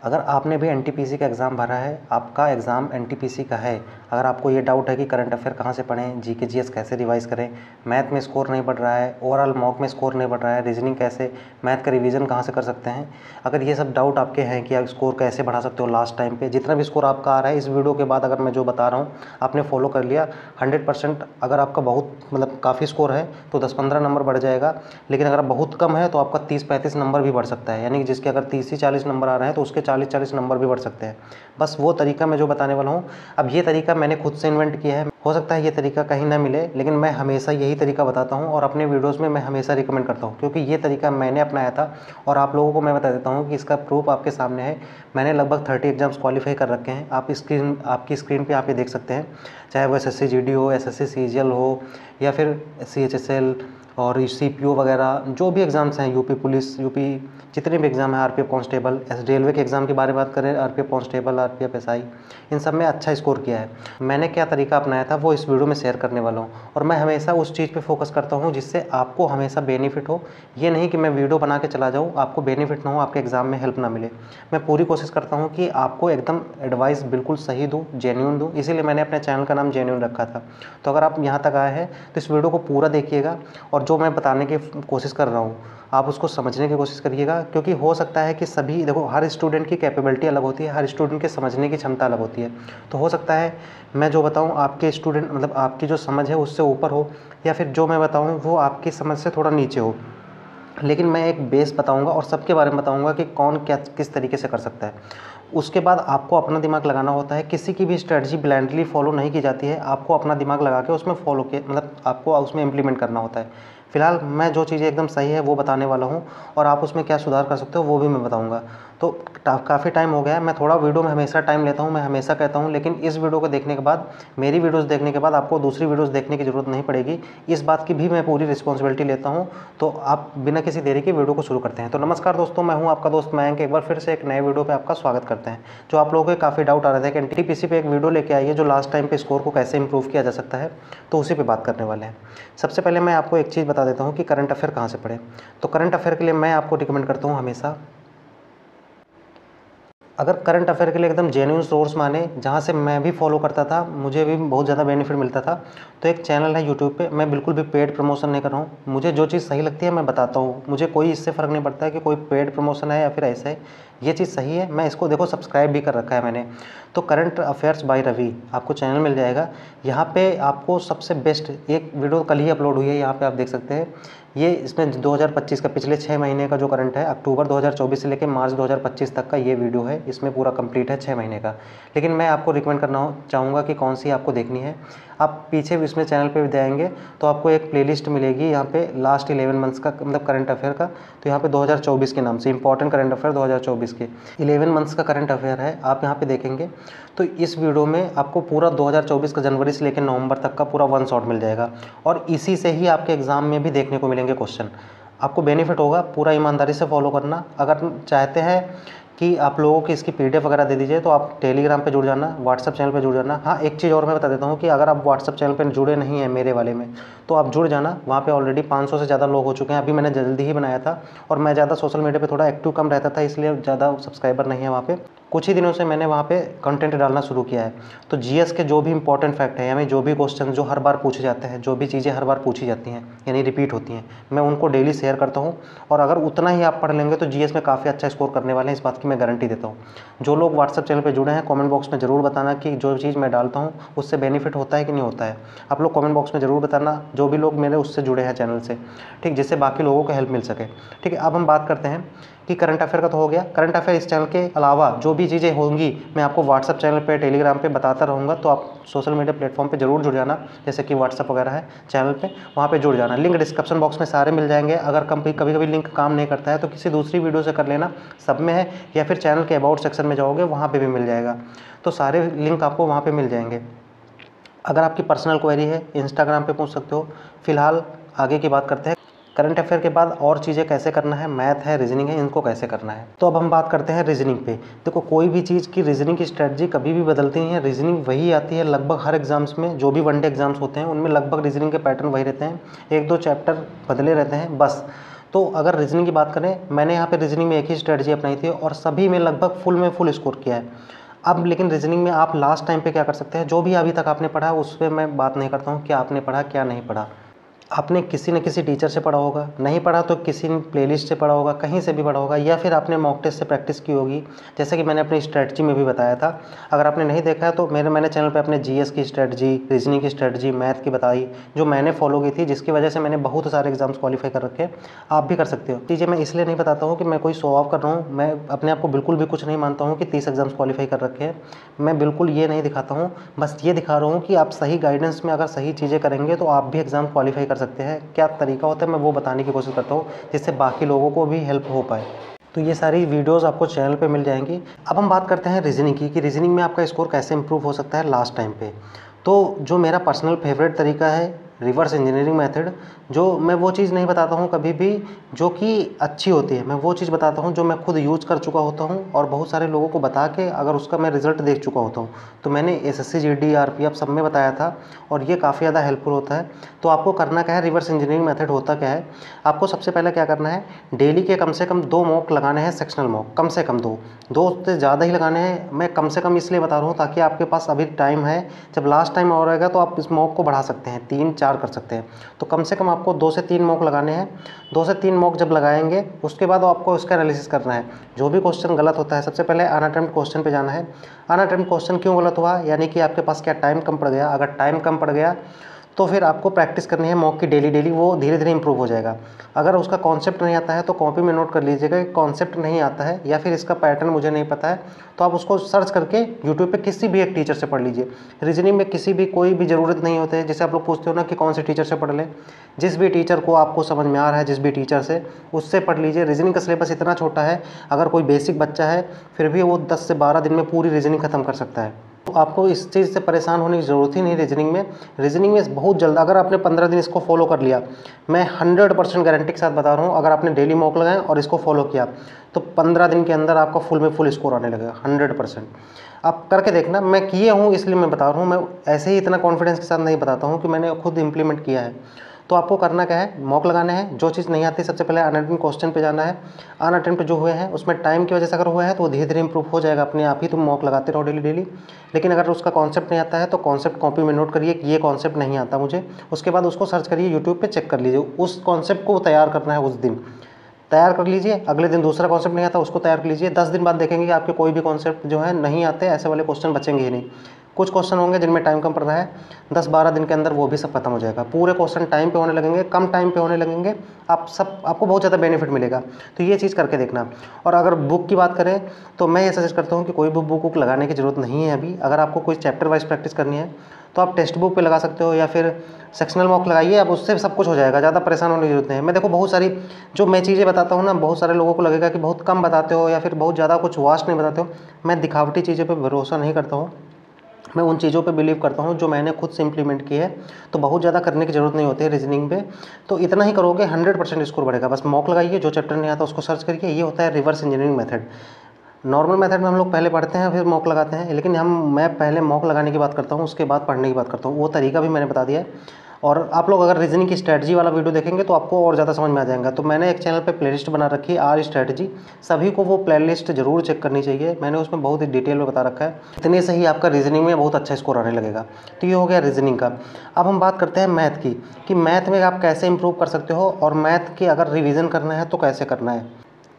अगर आपने भी एनटीपीसी का एग्ज़ाम भरा है, आपका एग्ज़ाम एनटीपीसी का है, अगर आपको ये डाउट है कि करंट अफेयर कहाँ से पढ़ें, जीके जीएस कैसे रिवाइज़ करें, मैथ में स्कोर नहीं बढ़ रहा है, ओवरऑल मॉक में स्कोर नहीं बढ़ रहा है, रीजनिंग कैसे, मैथ का रिवीजन कहाँ से कर सकते हैं, अगर ये सब डाउट आपके हैं कि आप स्कोर कैसे बढ़ा सकते हो लास्ट टाइम पे, जितना भी स्कोर आपका आ रहा है इस वीडियो के बाद अगर मैं जो बता रहा हूँ आपने फॉलो कर लिया 100%। अगर आपका बहुत मतलब काफ़ी स्कोर है तो 10-15 नंबर बढ़ जाएगा, लेकिन अगर बहुत कम है तो आपका 30-35 नंबर भी बढ़ सकता है। यानी कि जिसके अगर 30 ही 40 नंबर आ रहे हैं तो उसके 40-40 नंबर भी बढ़ सकते हैं। बस वो तरीका मैं जो बताने वाला हूँ, अब ये तरीका मैंने खुद से इन्वेंट किया है। हो सकता है ये तरीका कहीं ना मिले, लेकिन मैं हमेशा यही तरीका बताता हूँ और अपने वीडियोस में मैं हमेशा रिकमेंड करता हूँ, क्योंकि ये तरीका मैंने अपनाया था और आप लोगों को मैं बता देता हूँ कि इसका प्रूफ आपके सामने है। मैंने लगभग 30 एग्जाम्स क्वालिफाई कर रखे हैं। आप आपकी स्क्रीन पे यहाँ पे देख सकते हैं, चाहे वो एसएससी जीडी हो, एसएससी सीजीएल हो, या फिर सीएचएसएल और सीपीओ वगैरह जो भी एग्ज़ाम्स हैं, यूपी पुलिस, यूपी जितने भी एग्ज़ाम हैं, आरपीएफ कांस्टेबल, रेलवे के एग्ज़ाम के बारे में बात करें, आरपीएफ कांस्टेबल, आरपीएफ एसआई, इन सब में अच्छा स्कोर किया है। मैंने क्या तरीका अपनाया था वो इस वीडियो में शेयर करने वाला हूँ, और मैं हमेशा उस चीज़ पे फोकस करता हूँ जिससे आपको हमेशा बेनिफिट हो। ये नहीं कि मैं वीडियो बना के चला जाऊँ, आपको बेनिफिट ना हो, आपके एग्ज़ाम में हेल्प ना मिले। मैं पूरी कोशिश करता हूँ कि आपको एकदम एडवाइस बिल्कुल सही दूँ, जेन्युइन दूँ, इसीलिए मैंने अपने चैनल का नाम जेन्युइन रखा था। तो अगर आप यहाँ तक आए हैं तो इस वीडियो को पूरा देखिएगा, और जो मैं बताने की कोशिश कर रहा हूँ आप उसको समझने की कोशिश करिएगा, क्योंकि हो सकता है कि सभी, देखो हर स्टूडेंट की कैपेबिलिटी अलग होती है, हर स्टूडेंट के समझने की क्षमता अलग होती है। तो हो सकता है मैं जो बताऊँ आपके स्टूडेंट मतलब आपकी जो समझ है उससे ऊपर हो, या फिर जो मैं बताऊँ वो आपकी समझ से थोड़ा नीचे हो, लेकिन मैं एक बेस बताऊंगा और सबके बारे में बताऊंगा कि कौन क्या किस तरीके से कर सकता है। उसके बाद आपको अपना दिमाग लगाना होता है। किसी की भी स्ट्रेटजी ब्लाइंडली फॉलो नहीं की जाती है, आपको अपना दिमाग लगा के उसमें फॉलो के मतलब आपको उसमें इम्प्लीमेंट करना होता है। फिलहाल मैं जो चीज़ें एकदम सही है वो बताने वाला हूँ, और आप उसमें क्या सुधार कर सकते हो वो भी मैं बताऊँगा। तो काफ़ी टाइम हो गया है, मैं थोड़ा वीडियो में हमेशा टाइम लेता हूँ, मैं हमेशा कहता हूँ, लेकिन इस वीडियो को देखने के बाद, मेरी वीडियोस देखने के बाद आपको दूसरी वीडियोस देखने की ज़रूरत नहीं पड़ेगी, इस बात की भी मैं पूरी रिस्पॉन्सिबिलिटी लेता हूँ। तो आप बिना किसी देरी के वीडियो को शुरू करते हैं। तो नमस्कार दोस्तों, मैं हूँ आपका दोस्त मयंक, एक बार फिर से एक नए वीडियो पे आपका स्वागत करते हैं। जो आप लोगों के काफ़ी डाउट आ रहे थे कि एनटीपीसी पे एक वीडियो लेके आइए जो लास्ट टाइम पे स्कोर को कैसे इंप्रूव किया जा सकता है, तो उसी पे बात करने वाले हैं। सबसे पहले मैं आपको एक चीज़ बता देता हूँ कि करंट अफेयर कहाँ से पढ़ें। तो करंट अफेयर के लिए मैं आपको रिकमेंड करता हूँ हमेशा, अगर करंट अफेयर के लिए एकदम जेन्युइन सोर्स माने, जहाँ से मैं भी फॉलो करता था, मुझे भी बहुत ज़्यादा बेनिफिट मिलता था, तो एक चैनल है यूट्यूब पे। मैं बिल्कुल भी पेड प्रमोशन नहीं कर रहा हूँ, मुझे जो चीज़ सही लगती है मैं बताता हूँ। मुझे कोई इससे फ़र्क नहीं पड़ता है कि कोई पेड प्रमोशन है या फिर ऐसा है, ये चीज़ सही है, मैं इसको देखो सब्सक्राइब भी कर रखा है मैंने। तो करंट अफेयर्स बाय रवि आपको चैनल मिल जाएगा। यहाँ पे आपको सबसे बेस्ट एक वीडियो कल ही अपलोड हुई है, यहाँ पे आप देख सकते हैं। ये इसमें 2025 का पिछले 6 महीने का जो करंट है, अक्टूबर 2024 से लेकर मार्च 2025 तक का ये वीडियो है, इसमें पूरा कंप्लीट है 6 महीने का। लेकिन मैं आपको रिकमेंड करना चाहूँगा कि कौन सी आपको देखनी है। आप पीछे भी इसमें चैनल पे भी जाएंगे तो आपको एक प्लेलिस्ट मिलेगी यहाँ पे लास्ट 11 मंथ्स का मतलब करंट अफेयर का। तो यहाँ पे 2024 के नाम से इंपॉर्टेंट करंट अफेयर 2024 के 11 मंथ्स का करंट अफेयर है, आप यहाँ पे देखेंगे। तो इस वीडियो में आपको पूरा 2024 का जनवरी से लेकर नवंबर तक का पूरा वन शॉट मिल जाएगा, और इसी से ही आपके एग्जाम में भी देखने को मिलेंगे क्वेश्चन। आपको बेनिफिट होगा, पूरा ईमानदारी से फॉलो करना। अगर चाहते हैं कि आप लोगों की इसकी पीडीएफ वगैरह दे दीजिए तो आप टेलीग्राम पे जुड़ जाना, व्हाट्सअप चैनल पे जुड़ जाना। हाँ, एक चीज़ और मैं बता देता हूँ कि अगर आप व्हाट्सअप चैनल पे जुड़े नहीं हैं मेरे वाले में, तो आप जुड़ जाना। वहाँ पे ऑलरेडी 500 से ज़्यादा लोग हो चुके हैं। अभी मैंने जल्दी ही बनाया था, और मैं ज़्यादा सोशल मीडिया पे थोड़ा एक्टिव कम रहता था, इसलिए ज़्यादा सब्सक्राइबर नहीं है वहाँ पे। कुछ ही दिनों से मैंने वहाँ पे कंटेंट डालना शुरू किया है। तो जीएस के जो भी इंपॉर्टेंट फैक्ट है, यानी जो भी क्वेश्चन जो हर बार पूछे जाते हैं, जो भी चीज़ें हर बार पूछी जाती हैं यानी रिपीट होती हैं, मैं उनको डेली शेयर करता हूँ। और अगर उतना ही आप पढ़ लेंगे तो जीएस में काफ़ी अच्छा स्कोर करने वाले हैं, इस बात की मैं गारंटी देता हूँ। जो लोग व्हाट्सअप चैनल पे जुड़े हैं, कमेंट बॉक्स में ज़रूर बताना कि जो चीज़ मैं डालता हूँ उससे बेनिफिट होता है कि नहीं होता है। आप लोग कमेंट बॉक्स में ज़रूर बताना, जो भी लोग मेरे उससे जुड़े हैं चैनल से, ठीक, जिससे बाकी लोगों को हेल्प मिल सके। ठीक है, अब हम बात करते हैं कि करंट अफेयर का तो हो गया। करंट अफेयर इस चैनल के अलावा जो भी चीज़ें होंगी मैं आपको व्हाट्सअप चैनल पे, टेलीग्राम पे बताता रहूँगा। तो आप सोशल मीडिया प्लेटफॉर्म पे जरूर जुड़ जाना, जैसे कि व्हाट्सअप वगैरह है चैनल पे, वहाँ पे जुड़ जाना। लिंक डिस्क्रिप्शन बॉक्स में सारे मिल जाएंगे। अगर कभी कभी लिंक काम नहीं करता है तो किसी दूसरी वीडियो से कर लेना, सब में है, या फिर चैनल के अबाउट सेक्शन में जाओगे वहाँ पर भी मिल जाएगा। तो सारे लिंक आपको वहाँ पर मिल जाएंगे। अगर आपकी पर्सनल क्वेरी है इंस्टाग्राम पे पूछ सकते हो। फिलहाल आगे की बात करते हैं। करंट अफेयर के बाद और चीज़ें कैसे करना है, मैथ है, रीजनिंग है, इनको कैसे करना है। तो अब हम बात करते हैं रीजनिंग पे। देखो, कोई भी चीज़ की रीजनिंग की स्ट्रेटजी कभी भी बदलती नहीं है। रीजनिंग वही आती है लगभग हर एग्जाम्स में, जो भी वनडे एग्जाम्स होते हैं उनमें लगभग रीजनिंग के पैटर्न वही रहते हैं, एक दो चैप्टर बदले रहते हैं बस। तो अगर रीजनिंग की बात करें, मैंने यहाँ पे रीजनिंग में एक ही स्ट्रेटजी अपनाई थी और सभी में लगभग फुल स्कोर किया है। अब लेकिन रीजनिंग में आप लास्ट टाइम पे क्या कर सकते हैं, जो भी अभी तक आपने पढ़ा उस पर मैं बात नहीं करता हूँ कि आपने पढ़ा क्या नहीं पढ़ा। आपने किसी न किसी टीचर से पढ़ा होगा, नहीं पढ़ा तो किसी प्लेलिस्ट से पढ़ा होगा, कहीं से भी पढ़ा होगा, या फिर आपने मॉक टेस्ट से प्रैक्टिस की होगी, जैसे कि मैंने अपनी स्ट्रेटजी में भी बताया था। अगर आपने नहीं देखा है तो मैंने चैनल पे अपने जीएस की स्ट्रेटजी, रीजनिंग की स्ट्रेटजी, मैथ की बताई, जो मैंने फॉलो की थी, जिसकी वजह से मैंने बहुत सारे एग्जाम्स क्वालिफाई कर रखे। आप भी कर सकते हो। चीज़ें मैं इसलिए नहीं बताता हूँ कि मैं कोई शो ऑफ कर रहा हूँ, मैं अपने आप को बिल्कुल भी कुछ नहीं मानता हूँ कि 30 एग्जाम्स क्वालिफाई कर रखे हैं। मैं बिल्कुल ये नहीं दिखाता हूँ, बस ये दिखा रहा हूँ कि आप सही गाइडेंस में अगर सही चीज़ें करेंगे तो आप भी एग्ज़ाम क्वालिफाई कर सकते हैं। क्या तरीका होता है मैं वो बताने की कोशिश करता हूँ, जिससे बाकी लोगों को भी हेल्प हो पाए। तो ये सारी वीडियोस आपको चैनल पे मिल जाएंगी। अब हम बात करते हैं रीजनिंग की, कि रीजनिंग में आपका स्कोर कैसे इंप्रूव हो सकता है लास्ट टाइम पे। तो जो मेरा पर्सनल फेवरेट तरीका है रिवर्स इंजीनियरिंग मेथड, जो मैं वो चीज़ नहीं बताता हूँ कभी भी जो कि अच्छी होती है, मैं वो चीज़ बताता हूँ जो मैं खुद यूज़ कर चुका होता हूँ और बहुत सारे लोगों को बता के अगर उसका मैं रिज़ल्ट देख चुका होता हूँ। तो मैंने एसएससी, जीडी, आरपीएफ सब में बताया था और ये काफ़ी ज़्यादा हेल्पफुल होता है। तो आपको करना क्या है, रिवर्स इंजीनियरिंग मेथड होता क्या है, आपको सबसे पहले क्या करना है, डेली के कम से कम 2 मॉक लगाने हैं, सेक्शनल मॉक, कम से कम 2 से ज़्यादा ही लगाने हैं। मैं कम से कम इसलिए बता रहा हूँ ताकि आपके पास अभी टाइम है, जब लास्ट टाइम और रहेगा तो आप इस मॉक को बढ़ा सकते हैं, 3-4 कर सकते हैं। तो कम से कम आपको 2 से 3 मॉक लगाने हैं। 2 से 3 मॉक जब लगाएंगे उसके बाद आपको इसका एनालिसिस करना है। जो भी क्वेश्चन गलत होता है, सबसे पहले अनअटेम्प्ट क्वेश्चन पे जाना है। अनअटेम्प्ट क्वेश्चन क्यों गलत हुआ, यानी कि आपके पास क्या टाइम कम पड़ गया। अगर टाइम कम पड़ गया तो फिर आपको प्रैक्टिस करनी है मॉक की डेली, वो धीरे धीरे इंप्रूव हो जाएगा। अगर उसका कॉन्सेप्ट नहीं आता है तो कॉपी में नोट कर लीजिएगा कि कॉन्सेप्ट नहीं आता है या फिर इसका पैटर्न मुझे नहीं पता है, तो आप उसको सर्च करके यूट्यूब पे किसी भी एक टीचर से पढ़ लीजिए। रीजनिंग में किसी भी कोई भी ज़रूरत नहीं होती है, जैसे आप लोग पूछते हो ना कि कौन से टीचर से पढ़ लें, जिस भी टीचर को आपको समझ में आ रहा है, जिस भी टीचर से, उससे पढ़ लीजिए। रीजनिंग का सिलेबस इतना छोटा है, अगर कोई बेसिक बच्चा है फिर भी वो 10 से 12 दिन में पूरी रीजनिंग खत्म कर सकता है। तो आपको इस चीज़ से परेशान होने की ज़रूरत ही नहीं। रीजनिंग में बहुत जल्द, अगर आपने 15 दिन इसको फॉलो कर लिया, मैं 100% गारंटी के साथ बता रहा हूँ, अगर आपने डेली मॉक लगाए और इसको फॉलो किया तो 15 दिन के अंदर आपका फुल स्कोर आने लगेगा 100%। आप करके देखना, मैं किए हूँ इसलिए मैं बता रहा हूँ, मैं ऐसे ही इतना कॉन्फिडेंस के साथ नहीं बताता हूँ कि मैंने खुद इंप्लीमेंट किया है। तो आपको करना क्या है, मॉक लगाने हैं। जो चीज़ नहीं आती सबसे पहले अनअटेम्प्ट क्वेश्चन पे जाना है। अनअटेम्प्ट जो हुए हैं उसमें टाइम की वजह से अगर हुआ है तो वो धीरे धीरे इंप्रूव हो जाएगा अपने आप ही, तुम मॉक लगाते रहो डेली। लेकिन अगर उसका कॉन्सेप्ट नहीं आता है तो कॉन्सेप्ट कॉपी में नोट करिए कि ये कॉन्सेप्ट नहीं आता मुझे, उसके बाद उसको सर्च करिए, यूट्यूब पे चेक कर लीजिए। उस कॉन्सेप्ट को तैयार करना है, उस दिन तैयार कर लीजिए। अगले दिन दूसरा कॉन्सेप्ट नहीं आता उसको तैयार कर लीजिए। 10 दिन बाद देखेंगे कि आपके कोई भी कॉन्सेप्ट जो है नहीं आते, ऐसे वाले क्वेश्चन बचेंगे ही नहीं। कुछ क्वेश्चन होंगे जिनमें टाइम कम पड़ रहा है, 10-12 दिन के अंदर वो भी सब खत्म हो जाएगा। पूरे क्वेश्चन टाइम पे होने लगेंगे, कम टाइम पे होने लगेंगे, आपको बहुत ज़्यादा बेनिफिट मिलेगा। तो ये चीज़ करके देखना। और अगर बुक की बात करें तो मैं ये सजेस्ट करता हूँ कि कोई भी बुक लगाने की ज़रूरत नहीं है अभी। अगर आपको कोई चैप्टर वाइज प्रैक्टिस करनी है तो आप टेक्स्ट बुक पे लगा सकते हो या फिर सेक्शनल मॉक लगाइए, अब उससे सब कुछ हो जाएगा, ज़्यादा परेशान होने की जरूरत नहीं है। मैं देखो बहुत सारी जो मैं चीज़ें बताता हूँ ना, बहुत सारे लोगों को लगेगा कि बहुत कम बताते हो या फिर बहुत ज़्यादा कुछ वास्ट नहीं बताते हो। मैं दिखावटी चीज़ों पे भरोसा नहीं करता हूँ, मैं उन चीज़ों पे बिलीव करता हूँ जो मैंने खुद से इंप्लीमेंट की है। तो बहुत ज़्यादा करने की ज़रूरत नहीं होती है रीजनिंग पे, तो इतना ही करोगे 100% स्कोर बढ़ेगा। बस मॉक लगाइए, जो चैप्टर नहीं आता उसको सर्च करिए, ये होता है reverse engineering method. Normal method में हम लोग पहले पढ़ते हैं फिर मॉक लगाते हैं, लेकिन मैं पहले मॉक लगाने की बात करता हूँ, उसके बाद पढ़ने की बात करता हूँ। वो तरीका भी मैंने बता दिया है। और आप लोग अगर रीजनिंग की स्ट्रैटेजी वाला वीडियो देखेंगे तो आपको और ज़्यादा समझ में आ जाएगा। तो मैंने एक चैनल पे प्लेलिस्ट बना रखी है आर स्ट्रैटेजी, सभी को वो प्लेलिस्ट जरूर चेक करनी चाहिए। मैंने उसमें बहुत ही डिटेल में बता रखा है, इतने से ही आपका रीजनिंग में बहुत अच्छा स्कोर आने लगेगा। तो ये हो गया रीजनिंग का। अब हम बात करते हैं मैथ की, कि मैथ में आप कैसे इंप्रूव कर सकते हो और मैथ की अगर रिविज़न करना है तो कैसे करना है।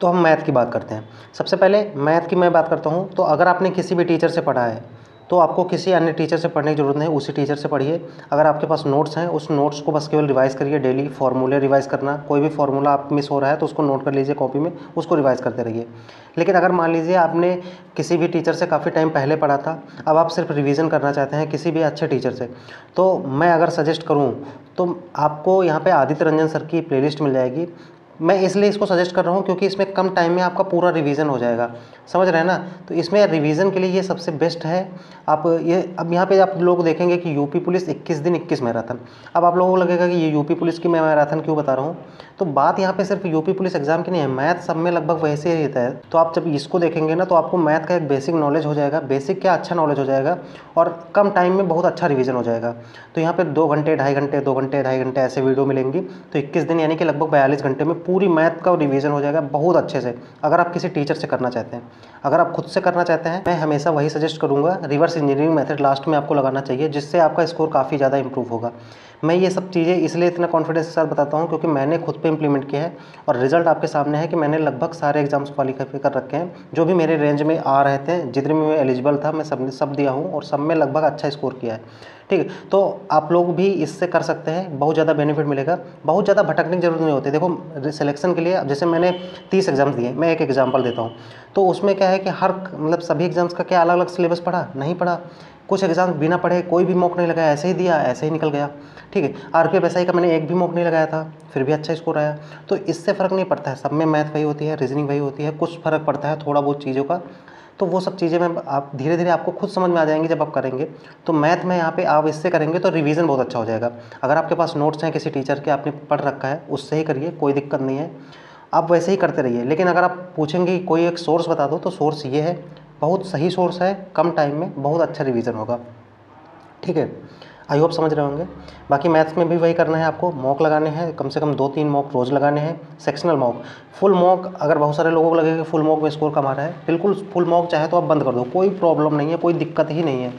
तो हम मैथ की बात करते हैं। सबसे पहले मैथ की मैं बात करता हूँ, तो अगर आपने किसी भी टीचर से पढ़ा है तो आपको किसी अन्य टीचर से पढ़ने की ज़रूरत नहीं, उसी टीचर से पढ़िए। अगर आपके पास नोट्स हैं उस नोट्स को बस केवल रिवाइज़ करिए डेली। फार्मूले रिवाइज़ करना, कोई भी फार्मूला आप मिस हो रहा है तो उसको नोट कर लीजिए कॉपी में, उसको रिवाइज़ करते रहिए। लेकिन अगर मान लीजिए आपने किसी भी टीचर से काफ़ी टाइम पहले पढ़ा था, अब आप सिर्फ रिवीजन करना चाहते हैं किसी भी अच्छे टीचर से, तो मैं अगर सजेस्ट करूँ तो आपको यहाँ पर आदित्य रंजन सर की प्लेलिस्ट मिल जाएगी। मैं इसलिए इसको सजेस्ट कर रहा हूँ क्योंकि इसमें कम टाइम में आपका पूरा रिवीजन हो जाएगा। समझ रहे हैं ना। तो इसमें रिवीजन के लिए ये सबसे बेस्ट है। आप ये अब यहाँ पे आप लोग देखेंगे कि यूपी पुलिस 21 दिन 21 मैराथन। अब आप लोगों को लगेगा कि ये यूपी पुलिस की मैं मैराथन क्यों बता रहा हूँ। तो बात यहाँ पे सिर्फ यूपी पुलिस एग्जाम की नहीं है, मैथ सब में लगभग वैसे ही रहता है। तो आप जब इसको देखेंगे ना तो आपको मैथ का एक बेसिक नॉलेज हो जाएगा, बेसिक क्या अच्छा नॉलेज हो जाएगा, और कम टाइम में बहुत अच्छा रिवीजन हो जाएगा। तो यहाँ पे 2 घंटे 2.5 घंटे 2 घंटे 2.5 घंटे ऐसे वीडियो मिलेंगी। तो 21 दिन यानी कि लगभग 42 घंटे में पूरी मैथ का रिवीजन हो जाएगा बहुत अच्छे से। अगर आप किसी टीचर से करना चाहते हैं, अगर आप खुद से करना चाहते हैं, मैं हमेशा वही सजेस्ट करूँगा, रिवर्स इंजीनियरिंग मेथड लास्ट में आपको लगाना चाहिए, जिससे आपका स्कोर काफ़ी ज़्यादा इंप्रूव होगा। मैं ये सब चीज़ें इसलिए इतना कॉन्फिडेंस के साथ बताता हूँ क्योंकि मैंने खुद पे इंप्लीमेंट किया है, और रिजल्ट आपके सामने है कि मैंने लगभग सारे एग्जाम्स क्वालिफाई कर रखे हैं जो भी मेरे रेंज में आ रहे थे, जितने में मैं एलिजिबल था मैं सब दिया हूँ, और सब में लगभग अच्छा स्कोर किया है। ठीक है, तो आप लोग भी इससे कर सकते हैं, बहुत ज़्यादा बेनिफिट मिलेगा, बहुत ज़्यादा भटकने की जरूरत नहीं होती। देखो सिलेक्शन के लिए जैसे मैंने 30 एग्जाम्स दिए, मैं एक एग्जाम्पल देता हूँ। तो उसमें क्या है कि हर मतलब सभी एग्जाम्स का क्या अलग अलग सिलेबस पढ़ा नहीं पढ़ा, कुछ एग्जाम बिना पढ़े कोई भी मॉक नहीं लगाया, ऐसे ही दिया ऐसे ही निकल गया। ठीक है, आरपीएफ एसआई का मैंने एक भी मॉक नहीं लगाया था, फिर भी अच्छा स्कोर आया। तो इससे फ़र्क नहीं पड़ता है, सब में मैथ वही होती है, रीजनिंग वही होती है, कुछ फ़र्क पड़ता है थोड़ा बहुत चीज़ों का। तो वो सब चीज़ें मैं आप धीरे धीरे आपको खुद समझ में आ जाएंगी जब आप करेंगे। तो मैथ में यहाँ पे आप इससे करेंगे तो रिवीजन बहुत अच्छा हो जाएगा। अगर आपके पास नोट्स हैं किसी टीचर के, आपने पढ़ रखा है, उससे ही करिए, कोई दिक्कत नहीं है, आप वैसे ही करते रहिए। लेकिन अगर आप पूछेंगे कि कोई एक सोर्स बता दो, तो सोर्स ये है, बहुत सही सोर्स है, कम टाइम में बहुत अच्छा रिवीजन होगा। ठीक है, आई होप समझ रहे होंगे। बाकी मैथ्स में भी वही करना है, आपको मॉक लगाने हैं, कम से कम 2-3 मॉक रोज़ लगाने हैं। सेक्शनल मॉक, फुल मॉक अगर बहुत सारे लोगों को लगेगा कि फुल मॉक में स्कोर कम आ रहा है, बिल्कुल फुल मॉक चाहे तो आप बंद कर दो, कोई प्रॉब्लम नहीं है, कोई दिक्कत ही नहीं है।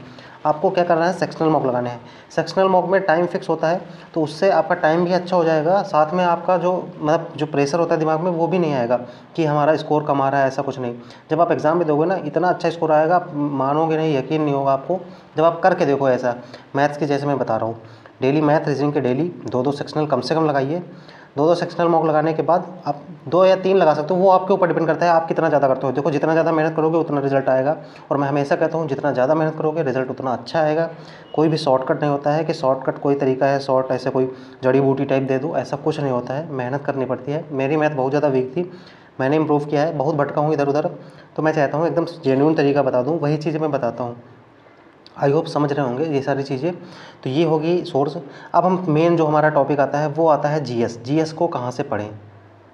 आपको क्या करना है, सेक्शनल मॉक लगाने हैं। सेक्शनल मॉक में टाइम फिक्स होता है, तो उससे आपका टाइम भी अच्छा हो जाएगा, साथ में आपका जो मतलब जो प्रेशर होता है दिमाग में वो भी नहीं आएगा कि हमारा स्कोर कम आ रहा है, ऐसा कुछ नहीं। जब आप एग्ज़ाम में दोगे ना, इतना अच्छा स्कोर आएगा, आप मानोगे नहीं, यकीन नहीं होगा आपको। जब आप करके देखो ऐसा, मैथ्स की जैसे मैं बता रहा हूँ, डेली मैथ रीजनिंग के डेली 2-2 सेक्शनल कम से कम लगाइए। 2-2 सेक्शनल मॉक लगाने के बाद आप 2 या 3 लगा सकते हो, वो आपके ऊपर डिपेंड करता है आप कितना ज़्यादा करते हो। देखो जितना ज़्यादा मेहनत करोगे उतना रिजल्ट आएगा, और मैं हमेशा कहता हूँ जितना ज़्यादा मेहनत करोगे रिजल्ट उतना अच्छा आएगा। कोई भी शॉर्टकट नहीं होता है कि शॉर्टकट कोई तरीका है, शॉर्ट ऐसे कोई जड़ी बूटी टाइप दे दो, ऐसा कुछ नहीं होता है, मेहनत करनी पड़ती है। मेरी मैथ बहुत ज़्यादा वीक थी, मैंने इंप्रूव किया है, बहुत भटका हूँ इधर उधर, तो मैं चाहता हूँ एकदम जेन्युइन तरीका बता दूँ, वही चीज़ें मैं बताता हूँ। आई होप समझ रहे होंगे ये सारी चीज़ें। तो ये होगी सोर्स। अब हम मेन जो हमारा टॉपिक आता है वो आता है जीएस। जीएस को कहाँ से पढ़ें,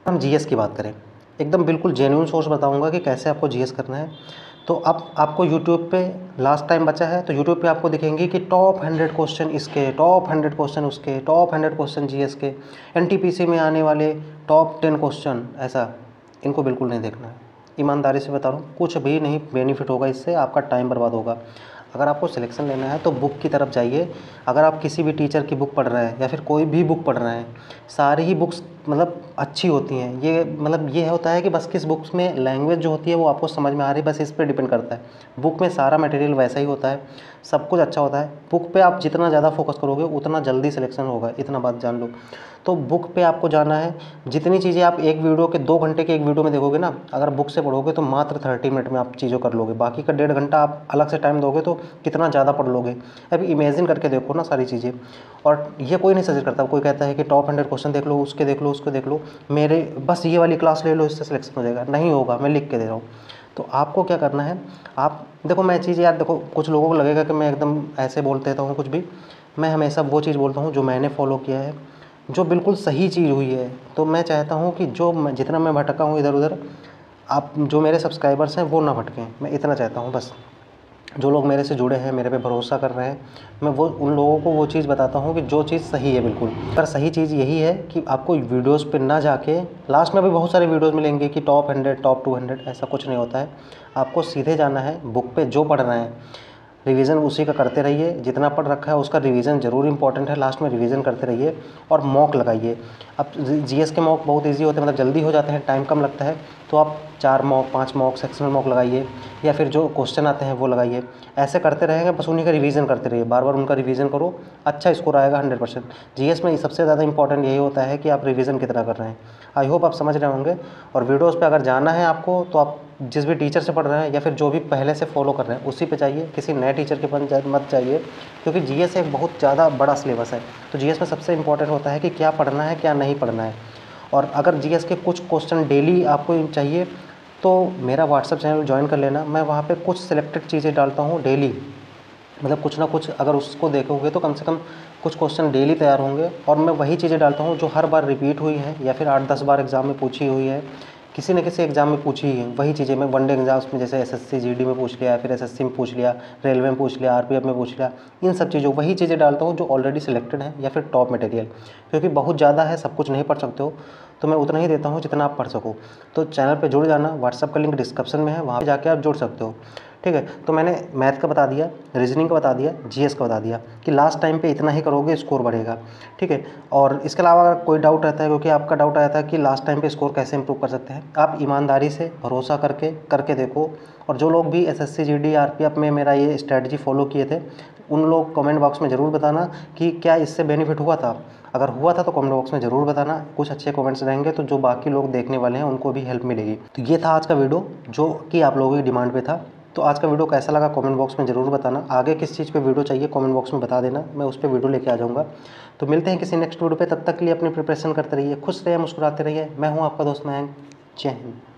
हम जीएस की बात करें, एकदम बिल्कुल जेन्युइन सोर्स बताऊंगा कि कैसे आपको जीएस करना है। तो अब आपको यूट्यूब पे लास्ट टाइम बचा है, तो यूट्यूब पे आपको दिखेंगे कि टॉप 100 क्वेश्चन इसके, टॉप 100 क्वेश्चन उसके, टॉप 100 क्वेश्चन जीएस के, एनटीपीसी में आने वाले टॉप 10 क्वेश्चन, ऐसा इनको बिल्कुल नहीं देखना है। ईमानदारी से बता रहा हूँ, कुछ भी नहीं बेनिफिट होगा इससे, आपका टाइम बर्बाद होगा। अगर आपको सिलेक्शन लेना है तो बुक की तरफ जाइए। अगर आप किसी भी टीचर की बुक पढ़ रहे हैं या फिर कोई भी बुक पढ़ रहे हैं, सारी ही बुक्स मतलब अच्छी होती हैं। ये मतलब ये होता है कि बस किस बुक्स में लैंग्वेज जो होती है वो आपको समझ में आ रही है, बस इस पर डिपेंड करता है। बुक में सारा मटेरियल वैसा ही होता है, सब कुछ अच्छा होता है। बुक पे आप जितना ज़्यादा फोकस करोगे उतना जल्दी सिलेक्शन होगा, इतना बात जान लो। तो बुक पे आपको जाना है। जितनी चीज़ें आप एक वीडियो के 2 घंटे के एक वीडियो में देखोगे ना, अगर बुक से पढ़ोगे तो मात्र 30 मिनट में आप चीज़ों कर लोगे। बाकी का 1.5 घंटा आप अलग से टाइम दोगे तो कितना ज़्यादा पढ़ लोगे। अभी इमेजिन करके देखो ना सारी चीज़ें। और ये कोई नहीं सजेस्ट करता, कोई कहता है कि टॉप 100 क्वेश्चन देख लो, उसके देख लो, उसको देख लो, मेरे बस ये वाली क्लास ले लो, इससे सिलेक्शन हो जाएगा। नहीं होगा, मैं लिख के दे रहा हूँ। तो आपको क्या करना है, आप देखो मैं चीज़ यार देखो, कुछ लोगों को लगेगा कि मैं एकदम ऐसे बोल देता हूँ कुछ भी। मैं हमेशा वो चीज़ बोलता हूँ जो मैंने फॉलो किया है, जो बिल्कुल सही चीज़ हुई है। तो मैं चाहता हूँ कि जितना मैं भटका हूँ इधर उधर, आप जो मेरे सब्सक्राइबर्स हैं वो ना भटकें, मैं इतना चाहता हूँ बस। जो लोग मेरे से जुड़े हैं, मेरे पे भरोसा कर रहे हैं, मैं वो उन लोगों को वो चीज़ बताता हूँ कि जो चीज़ सही है बिल्कुल। पर सही चीज़ यही है कि आपको वीडियोस पे ना जाके, लास्ट में भी बहुत सारे वीडियोस मिलेंगे कि टॉप 100 टॉप 200, ऐसा कुछ नहीं होता है। आपको सीधे जाना है बुक पे, जो पढ़ रहे हैं रिवीजन उसी का करते रहिए। जितना पढ़ रखा है उसका रिवीजन ज़रूर इंपॉर्टेंट है, लास्ट में रिवीजन करते रहिए और मॉक लगाइए। अब जीएस के मॉक बहुत इजी होते हैं, मतलब जल्दी हो जाते हैं, टाइम कम लगता है। तो आप 4 मॉक 5 मॉक सेक्शनल मॉक लगाइए, या फिर जो क्वेश्चन आते हैं वो लगाइए। ऐसे करते रहेंगे, बस उन्हीं का रिवीजन करते रहिए, बार बार उनका रिवीजन करो, अच्छा स्कोर आएगा 100%। जीएस में सबसे ज़्यादा इंपॉर्टेंट यही होता है कि आप रिवीजन कितना कर रहे हैं। आई होप आप समझ रहे होंगे। और वीडियोज़ पे अगर जाना है आपको तो आप जिस भी टीचर से पढ़ रहे हैं या फिर जो भी पहले से फॉलो कर रहे हैं उसी पे चाहिए, किसी नए टीचर के पास मत चाहिए, क्योंकि जीएस एक बहुत ज़्यादा बड़ा सिलेबस है। तो जीएस में सबसे इंपॉर्टेंट होता है कि क्या पढ़ना है क्या नहीं पढ़ना है। और अगर जीएस के कुछ क्वेश्चन डेली आपको चाहिए तो मेरा व्हाट्सएप चैनल ज्वाइन कर लेना। मैं वहाँ पे कुछ सिलेक्टेड चीज़ें डालता हूँ डेली, मतलब कुछ ना कुछ अगर उसको देखोगे तो कम से कम कुछ क्वेश्चन डेली तैयार होंगे, और मैं वही चीज़ें डालता हूँ जो हर बार रिपीट हुई है या फिर 8-10 बार एग्ज़ाम में पूछी हुई है, किसी न किसी एग्ज़ाम में पूछी है। वही चीज़ें मैं वनडे एग्ज़ाम्स में जैसे एसएससी जीडी में पूछ लिया, फिर एसएससी में पूछ लिया, रेलवे में पूछ लिया, आरपीएफ में पूछ लिया, इन सब चीज़ों वही चीज़ें डालता हूँ जो ऑलरेडी सिलेक्टेड है या फिर टॉप मटेरियल, क्योंकि बहुत ज़्यादा है, सब कुछ नहीं पढ़ सकते हो, तो मैं उतना ही देता हूँ जितना आप पढ़ सको। तो चैनल पे जुड़ जाना, व्हाट्सएप का लिंक डिस्क्रिप्शन में है, वहाँ पे जाके आप जुड़ सकते हो। ठीक है, तो मैंने मैथ का बता दिया, रीजनिंग का बता दिया, जीएस का बता दिया कि लास्ट टाइम पे इतना ही करोगे स्कोर बढ़ेगा। ठीक है, और इसके अलावा अगर कोई डाउट रहता है, क्योंकि आपका डाउट आया था कि लास्ट टाइम पे स्कोर कैसे इंप्रूव कर सकते हैं, आप ईमानदारी से भरोसा करके देखो। और जो लोग भी एसएससी जीडी आरपीएफ में मेरा ये स्ट्रैटेजी फॉलो किए थे, उन लोग कमेंट बॉक्स में ज़रूर बताना कि क्या इससे बेनिफिट हुआ था। अगर हुआ था तो कमेंट बॉक्स में ज़रूर बताना, कुछ अच्छे कमेंट्स रहेंगे तो जो बाकी लोग देखने वाले हैं उनको भी हेल्प मिलेगी। तो ये था आज का वीडियो जो कि आप लोगों की डिमांड पे था। तो आज का वीडियो कैसा लगा कमेंट बॉक्स में ज़रूर बताना। आगे किस चीज़ पे वीडियो चाहिए कमेंट बॉक्स में बता देना, मैं उस पर वीडियो लेके आ जाऊँगा। तो मिलते हैं किसी नेक्स्ट वीडियो पे, तब तक के लिए अपनी प्रिपरेशन करते रहिए, खुश रहिए, मुस्कुराते रहिए। मैं हूँ आपका दोस्त मयंक। जय हिंद।